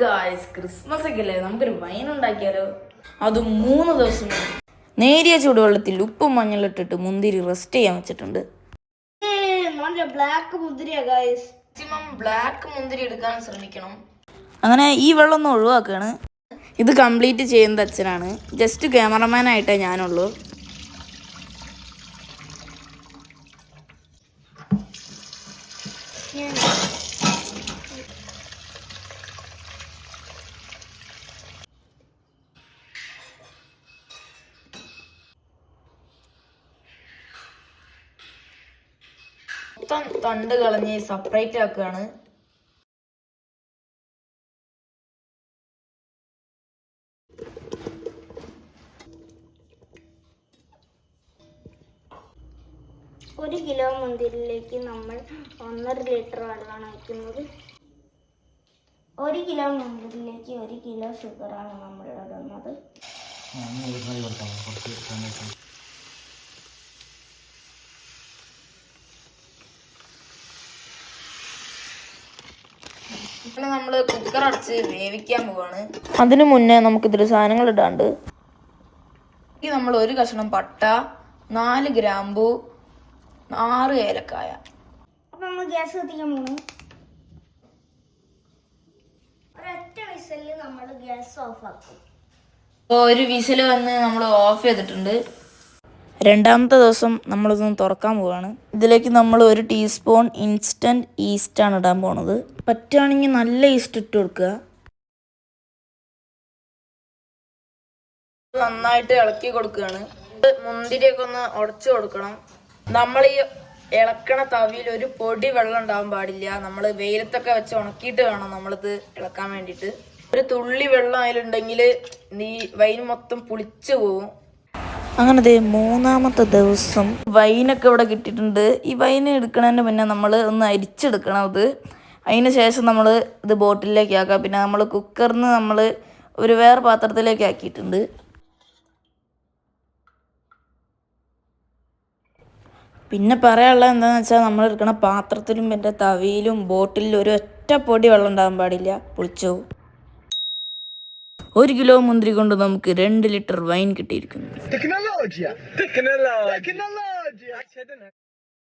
Guys, Christmas ഒക്കെ അല്ലേ, നമുക്കൊരു വൈൻ ഉണ്ടാക്കിയാലോ? അത് 3 ദിവസം നേരിയ ചൂടുവെള്ളത്തിൽ ഉപ്പും മഞ്ഞളിട്ടിട്ട് മുന്തിരി റെസ്റ്റ് ചെയ്യാൻ വെച്ചിട്ടുണ്ട്. നല്ല ബ്ലാക്ക് മുന്തിരിയാ ഗായ്സ്. മാക്സിമം ബ്ലാക്ക് മുന്തിരി എടുക്കാൻ ശ്രമിക്കണം. അങ്ങനെ ഈ വെള്ളം ഒന്ന് ഒഴിവാക്കുകയാണ്. ഇത് കംപ്ലീറ്റ് ചെയ്യുന്നത് അച്ഛനാണ്. ജസ്റ്റ് ക്യാമറമാനായിട്ടേ ഞാനുള്ളൂ. മൊത്തം തണ്ട് കളഞ്ഞ് സെപ്പറേറ്റ് ആക്കുകയാണ്. ഒരു കിലോ മുന്തിരിയിലേക്ക് നമ്മൾ 1.5 ലിറ്റർ വെള്ളമാണ് ഒഴിക്കുന്നത്. 1 കിലോ മുന്തിരിയിലേക്ക് 1 കിലോ ഷുഗറാണ് നമ്മൾ ഇടുന്നത്. നമ്മൾ കുക്കർ അടച്ച് വേവിക്കാൻ പോവാണ്. അതിനു മുന്നേ നമുക്ക് ഇതിൽ സാധനങ്ങൾ ഇടാണ്ട്. നമ്മൾ 1 കഷ്ണം പട്ട, 4 ഗ്രാമ്പു, 6 ഏലക്കായ. അപ്പൊ നമ്മൾ ഗ്യാസ് കത്തിക്കാൻ പോണു. ഒരൊറ്റ വിസിലിൽ നമ്മൾ ഗ്യാസ് ഓഫ് ആക്കും. അപ്പോൾ 1 വിസിൽ വന്ന് നമ്മൾ ഓഫ് ചെയ്തിട്ടുണ്ട്. രണ്ടാമത്തെ ദിവസം നമ്മളിതൊന്ന് തുറക്കാൻ പോവാണ്. ഇതിലേക്ക് നമ്മൾ 1 ടീസ്പൂൺ ഇൻസ്റ്റൻറ്റ് ഈസ്റ്റാണ് ഇടാൻ പോണത്. പറ്റുകയാണെങ്കിൽ നല്ല ഈസ്റ്റ് ഇട്ട് കൊടുക്കുക. നന്നായിട്ട് ഇളക്കി കൊടുക്കുകയാണ്. മുന്തിരിയൊക്കെ ഒന്ന് ഉടച്ചു കൊടുക്കണം. നമ്മൾ ഈ ഇളക്കണ തവിയിൽ ഒരു പൊടി വെള്ളം ഉണ്ടാവാൻ പാടില്ല. നമ്മൾ വെയിലത്തൊക്കെ വെച്ച് ഉണക്കിയിട്ട് വേണം നമ്മളിത് ഇളക്കാൻ വേണ്ടിയിട്ട്. ഒരു തുള്ളി വെള്ളം അതിലുണ്ടെങ്കിൽ ഈ വൈൻ മൊത്തം പുളിച്ചു പോവും. അങ്ങനെ മൂന്നാമത്തെ ദിവസം വൈനൊക്കെ ഇവിടെ കിട്ടിയിട്ടുണ്ട്. ഈ വൈൻ എടുക്കുന്നതിന് മുന്നേ നമ്മൾ ഒന്ന് അരിച്ചെടുക്കണം. അതിന് ശേഷം നമ്മൾ ഇത് ബോട്ടിലേക്ക് ആക്കാം. പിന്നെ നമ്മൾ കുക്കറിന് നമ്മൾ ഒരു വേറെ പാത്രത്തിലേക്ക് ആക്കിയിട്ടുണ്ട്. പിന്നെ പറയാനുള്ളത് എന്താണെന്ന് വെച്ചാൽ നമ്മൾ എടുക്കണ പാത്രത്തിലും പിന്നെ തവിയിലും ബോട്ടിലും ഒരു ഒറ്റ പൊടി വെള്ളം ഉണ്ടാകാൻ പാടില്ല, പുളിച്ചോ. 1 കിലോ മുന്തിരി കൊണ്ട് നമുക്ക് 2 ലിറ്റർ വൈൻ കിട്ടിയിരിക്കുന്നു.